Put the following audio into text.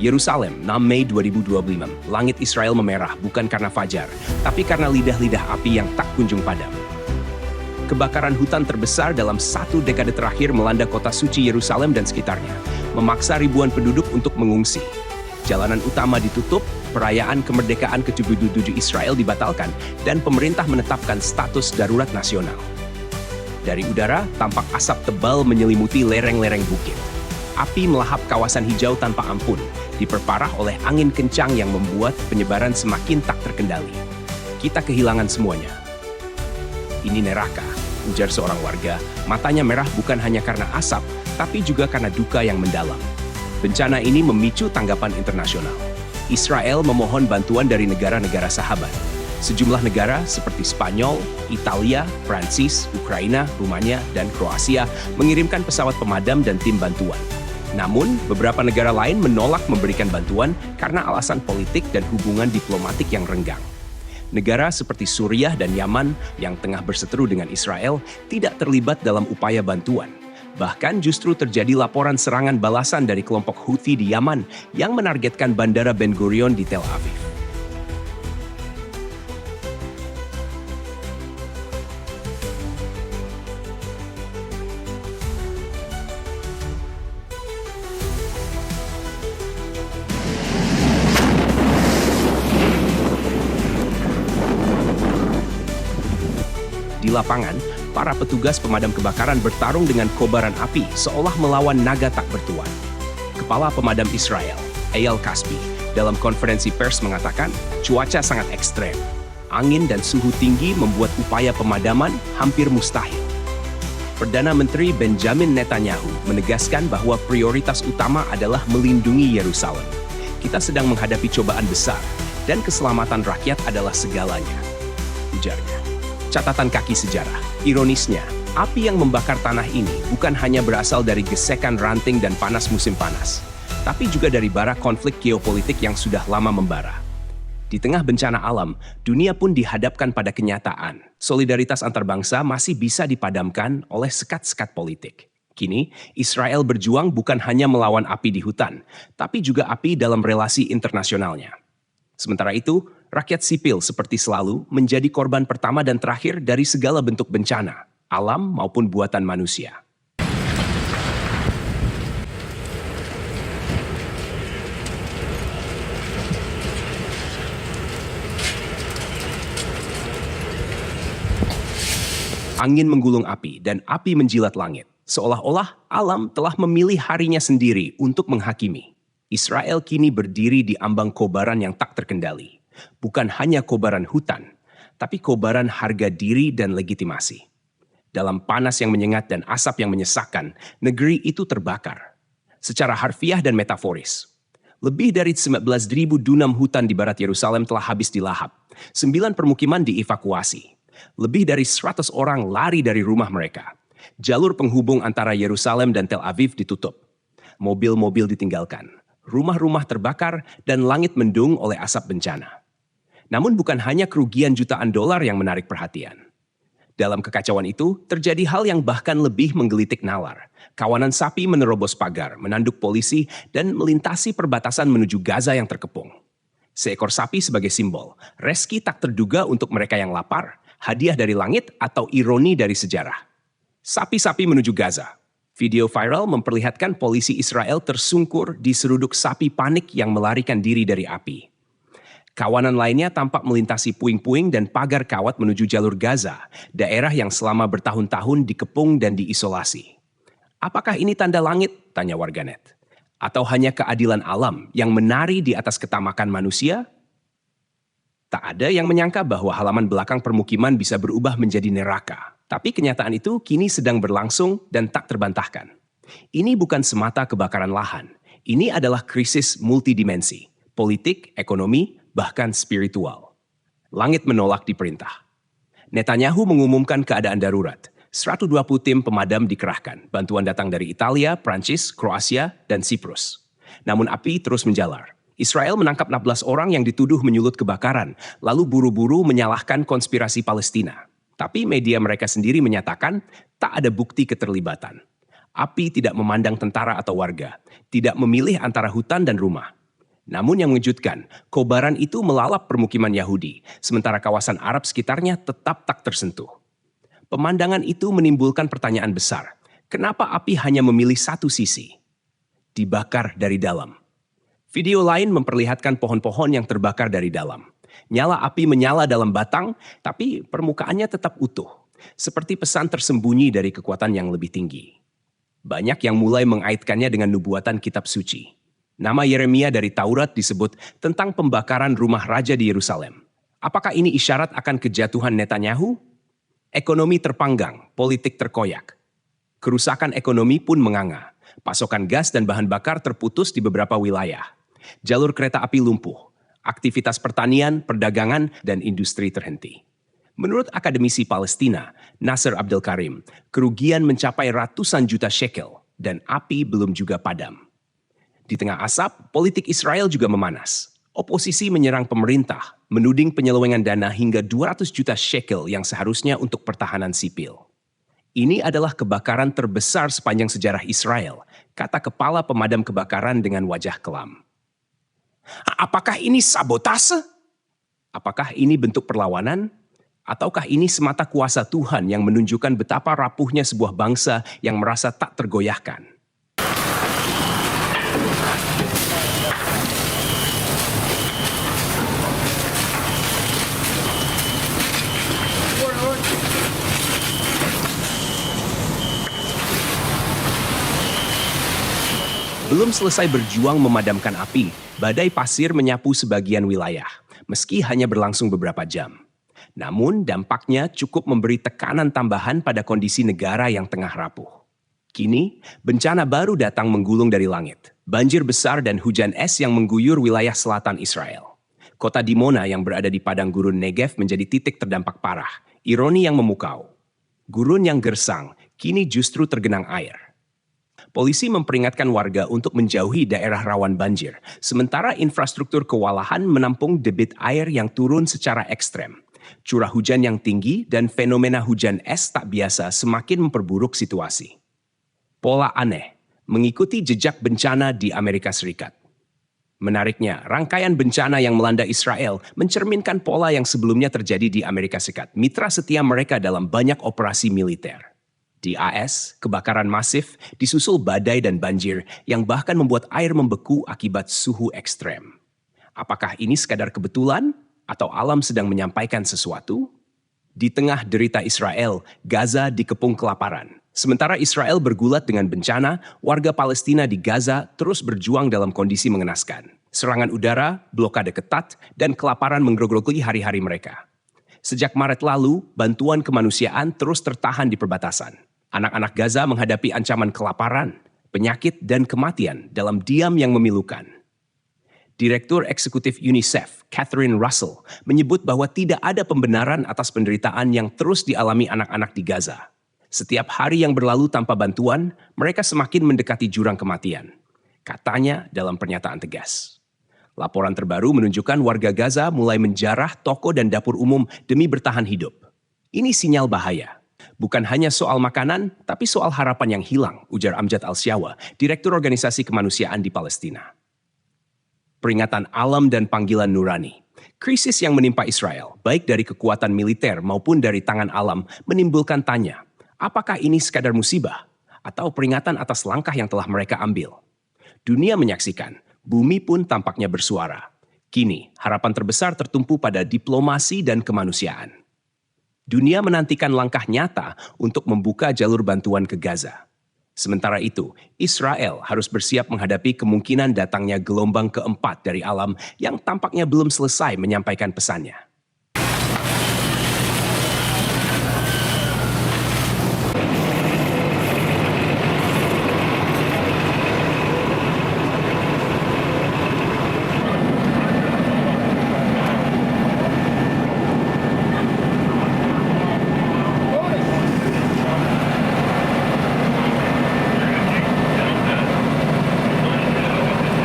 Yerusalem, 6 Mei 2025. Langit Israel memerah bukan karena fajar, tapi karena lidah-lidah api yang tak kunjung padam. Kebakaran hutan terbesar dalam 1 dekade terakhir melanda kota suci Yerusalem dan sekitarnya, memaksa ribuan penduduk untuk mengungsi. Jalanan utama ditutup, perayaan kemerdekaan ke-77 Israel dibatalkan, dan pemerintah menetapkan status darurat nasional. Dari udara, tampak asap tebal menyelimuti lereng-lereng bukit. Api melahap kawasan hijau tanpa ampun, diperparah oleh angin kencang yang membuat penyebaran semakin tak terkendali. Kita kehilangan semuanya. Ini neraka, ujar seorang warga. Matanya merah bukan hanya karena asap, tapi juga karena duka yang mendalam. Bencana ini memicu tanggapan internasional. Israel memohon bantuan dari negara-negara sahabat. Sejumlah negara seperti Spanyol, Italia, Prancis, Ukraina, Rumania, dan Kroasia mengirimkan pesawat pemadam dan tim bantuan. Namun, beberapa negara lain menolak memberikan bantuan karena alasan politik dan hubungan diplomatik yang renggang. Negara seperti Suriah dan Yaman yang tengah berseteru dengan Israel tidak terlibat dalam upaya bantuan. Bahkan justru terjadi laporan serangan balasan dari kelompok Houthi di Yaman yang menargetkan Bandara Ben Gurion di Tel Aviv. Di lapangan, para petugas pemadam kebakaran bertarung dengan kobaran api seolah melawan naga tak bertuan. Kepala Pemadam Israel, Eyal Kaspi, dalam konferensi pers mengatakan cuaca sangat ekstrem. Angin dan suhu tinggi membuat upaya pemadaman hampir mustahil. Perdana Menteri Benjamin Netanyahu menegaskan bahwa prioritas utama adalah melindungi Yerusalem. Kita sedang menghadapi cobaan besar, dan keselamatan rakyat adalah segalanya, ujarnya. Catatan kaki sejarah. Ironisnya, api yang membakar tanah ini bukan hanya berasal dari gesekan ranting dan panas musim panas, tapi juga dari bara konflik geopolitik yang sudah lama membara. Di tengah bencana alam, dunia pun dihadapkan pada kenyataan. Solidaritas antar bangsa masih bisa dipadamkan oleh sekat-sekat politik. Kini, Israel berjuang bukan hanya melawan api di hutan, tapi juga api dalam relasi internasionalnya. Sementara itu, rakyat sipil seperti selalu menjadi korban pertama dan terakhir dari segala bentuk bencana, alam maupun buatan manusia. Angin menggulung api dan api menjilat langit. Seolah-olah alam telah memilih harinya sendiri untuk menghakimi. Israel kini berdiri di ambang kobaran yang tak terkendali. Bukan hanya kobaran hutan, tapi kobaran harga diri dan legitimasi. Dalam panas yang menyengat dan asap yang menyesakkan, negeri itu terbakar. Secara harfiah dan metaforis. Lebih dari 19.000 dunam hutan di barat Yerusalem telah habis dilahap. 9 permukiman dievakuasi. Lebih dari 100 orang lari dari rumah mereka. Jalur penghubung antara Yerusalem dan Tel Aviv ditutup. Mobil-mobil ditinggalkan. Rumah-rumah terbakar dan langit mendung oleh asap bencana. Namun bukan hanya kerugian jutaan dolar yang menarik perhatian. Dalam kekacauan itu, terjadi hal yang bahkan lebih menggelitik nalar. Kawanan sapi menerobos pagar, menanduk polisi, dan melintasi perbatasan menuju Gaza yang terkepung. Seekor sapi sebagai simbol, reski tak terduga untuk mereka yang lapar, hadiah dari langit atau ironi dari sejarah. Sapi-sapi menuju Gaza. Video viral memperlihatkan polisi Israel tersungkur di seruduk sapi panik yang melarikan diri dari api. Kawanan lainnya tampak melintasi puing-puing dan pagar kawat menuju jalur Gaza, daerah yang selama bertahun-tahun dikepung dan diisolasi. Apakah ini tanda langit? Tanya warganet. Atau hanya keadilan alam yang menari di atas ketamakan manusia? Tak ada yang menyangka bahwa halaman belakang permukiman bisa berubah menjadi neraka. Tapi kenyataan itu kini sedang berlangsung dan tak terbantahkan. Ini bukan semata kebakaran lahan. Ini adalah krisis multidimensi, politik, ekonomi, bahkan spiritual. Langit menolak diperintah. Netanyahu mengumumkan keadaan darurat. 120 tim pemadam dikerahkan. Bantuan datang dari Italia, Prancis, Kroasia, dan Siprus. Namun api terus menjalar. Israel menangkap 16 orang yang dituduh menyulut kebakaran, lalu buru-buru menyalahkan konspirasi Palestina. Tapi media mereka sendiri menyatakan tak ada bukti keterlibatan. Api tidak memandang tentara atau warga, tidak memilih antara hutan dan rumah. Namun yang mengejutkan, kobaran itu melalap permukiman Yahudi, sementara kawasan Arab sekitarnya tetap tak tersentuh. Pemandangan itu menimbulkan pertanyaan besar. Kenapa api hanya memilih satu sisi? Dibakar dari dalam. Video lain memperlihatkan pohon-pohon yang terbakar dari dalam. Nyala api menyala dalam batang, tapi permukaannya tetap utuh. Seperti pesan tersembunyi dari kekuatan yang lebih tinggi. Banyak yang mulai mengaitkannya dengan nubuatan kitab suci. Nama Yeremia dari Taurat disebut tentang pembakaran rumah raja di Yerusalem. Apakah ini isyarat akan kejatuhan Netanyahu? Ekonomi terpanggang, politik terkoyak. Kerusakan ekonomi pun menganga. Pasokan gas dan bahan bakar terputus di beberapa wilayah. Jalur kereta api lumpuh. Aktivitas pertanian, perdagangan, dan industri terhenti. Menurut akademisi Palestina, Nasser Abdel Karim, kerugian mencapai ratusan juta shekel dan api belum juga padam. Di tengah asap, politik Israel juga memanas. Oposisi menyerang pemerintah, menuding penyelewengan dana hingga 200 juta shekel yang seharusnya untuk pertahanan sipil. Ini adalah kebakaran terbesar sepanjang sejarah Israel, kata kepala pemadam kebakaran dengan wajah kelam. Apakah ini sabotase? Apakah ini bentuk perlawanan? Ataukah ini semata kuasa Tuhan yang menunjukkan betapa rapuhnya sebuah bangsa yang merasa tak tergoyahkan? Belum selesai berjuang memadamkan api, badai pasir menyapu sebagian wilayah, meski hanya berlangsung beberapa jam. Namun dampaknya cukup memberi tekanan tambahan pada kondisi negara yang tengah rapuh. Kini, bencana baru datang menggulung dari langit. Banjir besar dan hujan es yang mengguyur wilayah selatan Israel. Kota Dimona yang berada di padang gurun Negev menjadi titik terdampak parah. Ironi yang memukau. Gurun yang gersang, kini justru tergenang air. Polisi memperingatkan warga untuk menjauhi daerah rawan banjir, sementara infrastruktur kewalahan menampung debit air yang turun secara ekstrem. Curah hujan yang tinggi dan fenomena hujan es tak biasa semakin memperburuk situasi. Pola aneh, mengikuti jejak bencana di Amerika Serikat. Menariknya, rangkaian bencana yang melanda Israel mencerminkan pola yang sebelumnya terjadi di Amerika Serikat, mitra setia mereka dalam banyak operasi militer. Di AS, kebakaran masif disusul badai dan banjir yang bahkan membuat air membeku akibat suhu ekstrem. Apakah ini sekadar kebetulan atau alam sedang menyampaikan sesuatu? Di tengah derita Israel, Gaza dikepung kelaparan. Sementara Israel bergulat dengan bencana, warga Palestina di Gaza terus berjuang dalam kondisi mengenaskan. Serangan udara, blokade ketat, dan kelaparan menggerogoti hari-hari mereka. Sejak Maret lalu, bantuan kemanusiaan terus tertahan di perbatasan. Anak-anak Gaza menghadapi ancaman kelaparan, penyakit, dan kematian dalam diam yang memilukan. Direktur Eksekutif UNICEF, Catherine Russell, menyebut bahwa tidak ada pembenaran atas penderitaan yang terus dialami anak-anak di Gaza. Setiap hari yang berlalu tanpa bantuan, mereka semakin mendekati jurang kematian. Katanya dalam pernyataan tegas. Laporan terbaru menunjukkan warga Gaza mulai menjarah toko dan dapur umum demi bertahan hidup. Ini sinyal bahaya. Bukan hanya soal makanan, tapi soal harapan yang hilang, ujar Amjad Al-Syawa, Direktur Organisasi Kemanusiaan di Palestina. Peringatan alam dan panggilan nurani. Krisis yang menimpa Israel, baik dari kekuatan militer maupun dari tangan alam, menimbulkan tanya, apakah ini sekadar musibah atau peringatan atas langkah yang telah mereka ambil? Dunia menyaksikan, bumi pun tampaknya bersuara. Kini, harapan terbesar tertumpu pada diplomasi dan kemanusiaan. Dunia menantikan langkah nyata untuk membuka jalur bantuan ke Gaza. Sementara itu, Israel harus bersiap menghadapi kemungkinan datangnya gelombang keempat dari alam yang tampaknya belum selesai menyampaikan pesannya.